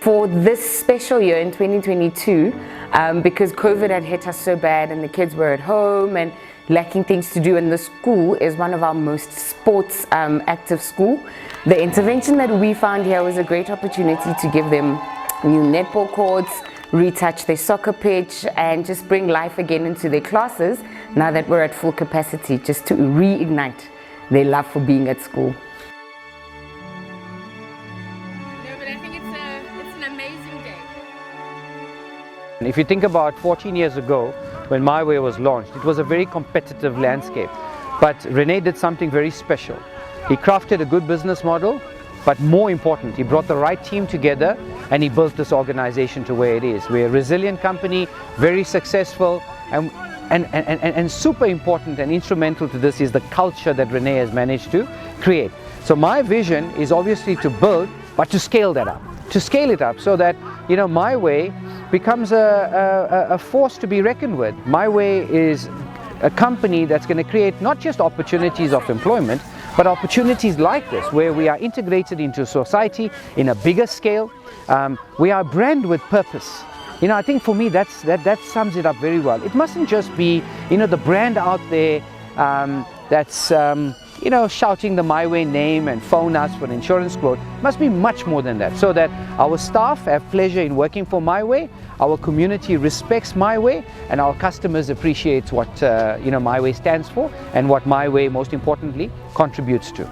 For this special year in 2022, because COVID had hit us so bad and the kids were at home and lacking things to do, and the school is one of our most sports active school, the intervention that we found here was a great opportunity to give them new netball courts, retouch their soccer pitch, and just bring life again into their classes now that we're at full capacity, just to reignite their love for being at school. No, but I think it's an amazing day. If you think about 14 years ago, when MiWay was launched, it was a very competitive landscape. But Rene did something very special. He crafted a good business model, but more important, he brought the right team together and he built this organization to where it is. We're a resilient company, very successful, and super important and instrumental to this is the culture that Rene has managed to create. So my vision is obviously to build, but to scale that up. To scale it up so that, you know, MiWay becomes a force to be reckoned with. MiWay is a company that's going to create not just opportunities of employment, but opportunities like this, where we are integrated into society in a bigger scale. We are a brand with purpose. You know, I think for me that sums it up very well. It mustn't just be, you know, the brand out there that's you know, shouting the MiWay name and phone us for an insurance quote. It must be much more than that, so that our staff have pleasure in working for MiWay, our community respects MiWay, and our customers appreciate what you know, MiWay stands for and what MiWay, most importantly, contributes to.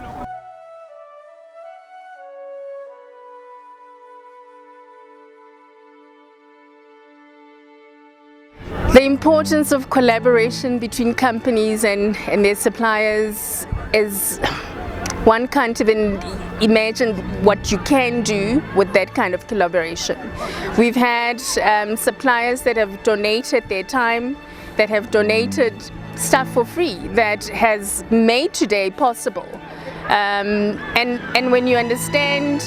The importance of collaboration between companies and their suppliers is, one can't even imagine what you can do with that kind of collaboration. We've had suppliers that have donated their time, that have donated stuff for free, that has made today possible. And when you understand,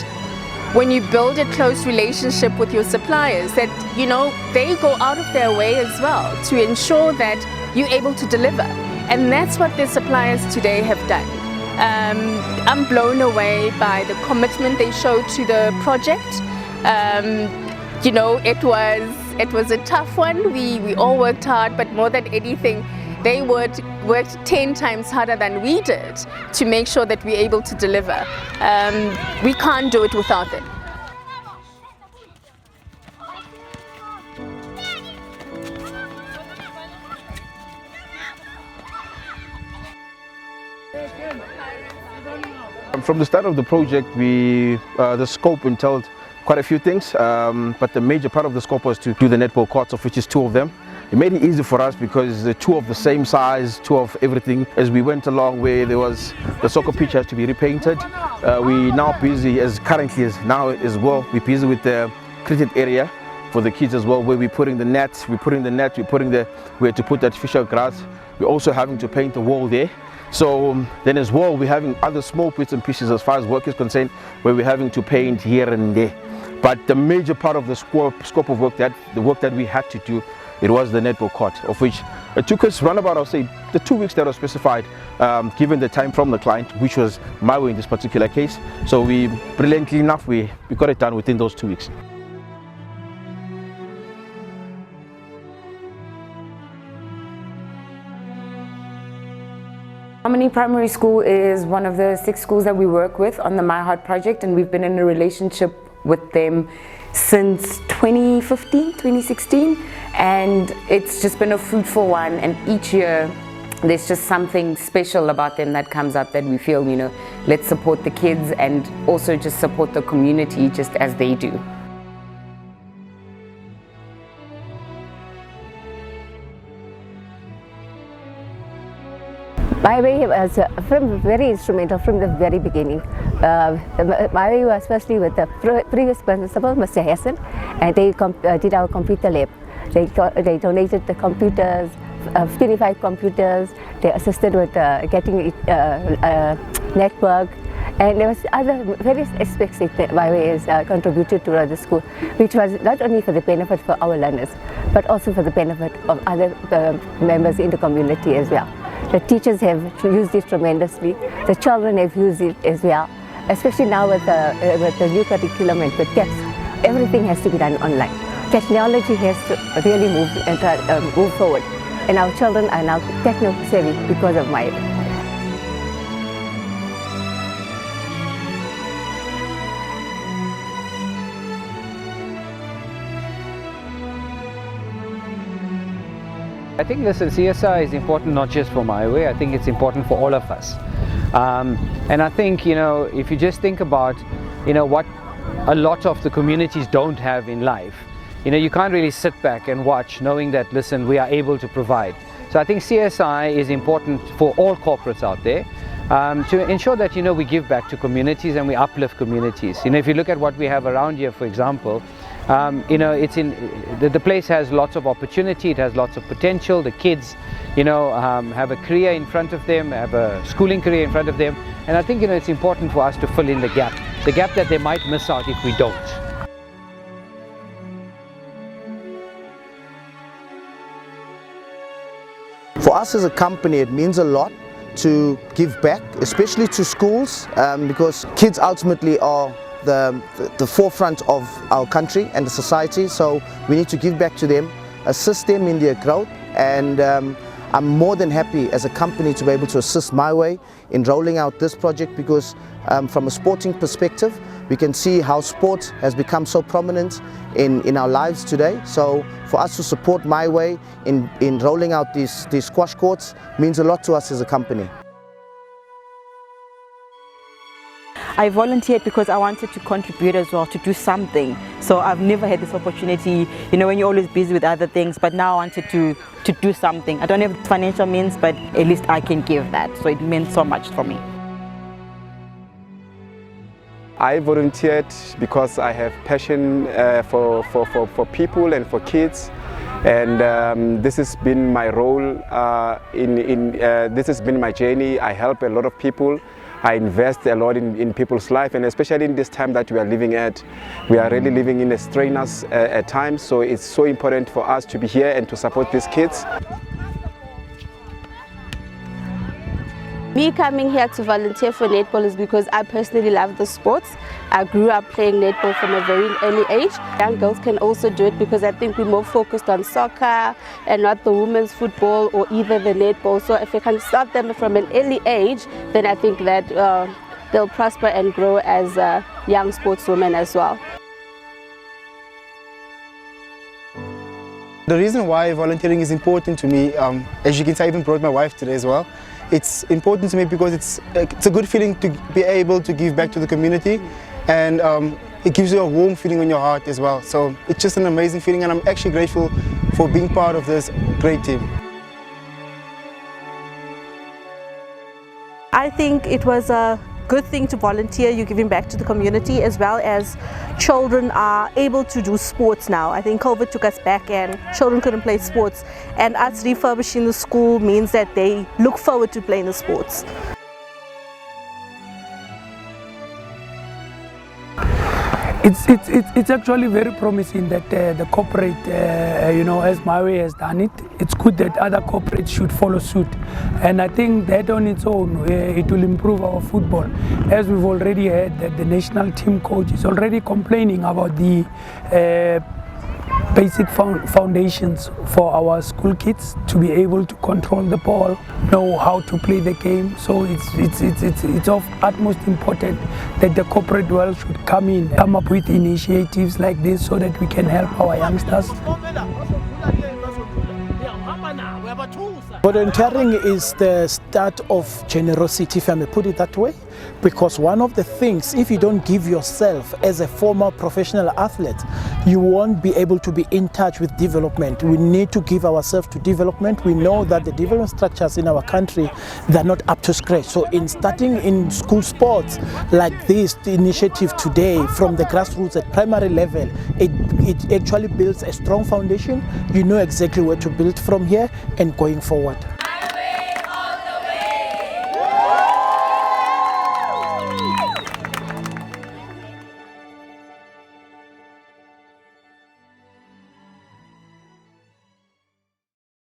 when you build a close relationship with your suppliers, that, you know, they go out of their way as well to ensure that you're able to deliver. And that's what the suppliers today have done. I'm blown away by the commitment they showed to the project. You know, it was a tough one. We all worked hard, but more than anything, they worked 10 times harder than we did to make sure that we're able to deliver. We can't do it without them. From the start of the project, the scope entailed quite a few things, but the major part of the scope was to do the netball courts, of which is 2 of them. It made it easy for us because the 2 of the same size, 2 of everything. As we went along, where there was the soccer pitch has to be repainted. We now busy, as currently as now as well, we're busy with the cricket area for the kids as well, where we're putting the nets, we had to put artificial grass. We're also having to paint the wall there. So then as well, we're having other small bits and pieces as far as work is concerned, where we're having to paint here and there. But the major part of the scope of work, the work that we had to do, it was the netball court, of which it took us round about, I'll say, the 2 weeks that was specified, given the time from the client, which was MiWay in this particular case. So we, brilliantly enough, we got it done within those 2 weeks. Harmony Primary School is one of the 6 schools that we work with on the My Heart project, and we've been in a relationship with them since 2015, 2016, and it's just been a fruitful one, and each year there's just something special about them that comes up that we feel, you know, let's support the kids and also just support the community just as they do. MiWay was very instrumental from the very beginning. MiWay was firstly with the previous principal, Mr. Hessen, and they did our computer lab. They donated the computers, 25 computers. They assisted with getting network, and there was other various aspects that MiWay has contributed to the school, which was not only for the benefit for our learners, but also for the benefit of other members in the community as well. The teachers have used it tremendously. The children have used it as well, especially now with the new curriculum and with TEPS. everything has to be done online. Technology has to really move forward, and our children are now techno-savvy because of MiWay. I think, listen, CSR is important not just for MiWay, I think it's important for all of us. And I think, if you just think about, what a lot of the communities don't have in life, you can't really sit back and watch knowing that, listen, we are able to provide. So I think CSI is important for all corporates out there to ensure that, we give back to communities and we uplift communities. If you look at what we have around here, for example, the place has lots of opportunity, it has lots of potential. The kids, have a career in front of them, have a schooling career in front of them. And I think, it's important for us to fill in the gap that they might miss out if we don't. For us as a company, it means a lot to give back, especially to schools, because kids ultimately are the forefront of our country and the society, so we need to give back to them, assist them in their growth, and I'm more than happy as a company to be able to assist MiWay in rolling out this project, because from a sporting perspective we can see how sport has become so prominent in our lives today. So for us to support MiWay in rolling out these squash courts means a lot to us as a company. I volunteered because I wanted to contribute as well, to do something. So I've never had this opportunity, when you're always busy with other things, but now I wanted to do something. I don't have financial means, but at least I can give that. So it meant so much for me. I volunteered because I have passion for people and for kids. And this has been my role, this has been my journey. I help a lot of people. I invest a lot in people's life, and especially in this time that we are living at. We are really living in a strenuous time, so it's so important for us to be here and to support these kids. Me coming here to volunteer for netball is because I personally love the sports. I grew up playing netball from a very early age. Young girls can also do it because I think we're more focused on soccer and not the women's football or either the netball. So if I can start them from an early age, then I think that they'll prosper and grow as young sportswomen as well. The reason why volunteering is important to me, as you can see, I even brought my wife today as well. It's important to me because it's a good feeling to be able to give back to the community, and it gives you a warm feeling on your heart as well. So it's just an amazing feeling, and I'm actually grateful for being part of this great team. I think it was a good thing to volunteer. You're giving back to the community, as well as children are able to do sports now. I think COVID took us back and children couldn't play sports, and us refurbishing the school means that they look forward to playing the sports. It's actually very promising that the corporate, as MiWay has done it. It's good that other corporates should follow suit, and I think that on its own it will improve our football. As we've already heard that the national team coach is already complaining about the basic foundations for our school kids to be able to control the ball, know how to play the game. So it's of utmost importance that the corporate world should come up with initiatives like this so that we can help our youngsters. Volunteering is the start of generosity, if I may put it that way, because one of the things, if you don't give yourself as a former professional athlete, you won't be able to be in touch with development. We need to give ourselves to development. We know that the development structures in our country, they're not up to scratch. So in starting in school sports like this, the initiative today from the grassroots at primary level, it actually builds a strong foundation. You know exactly where to build from here and going forward.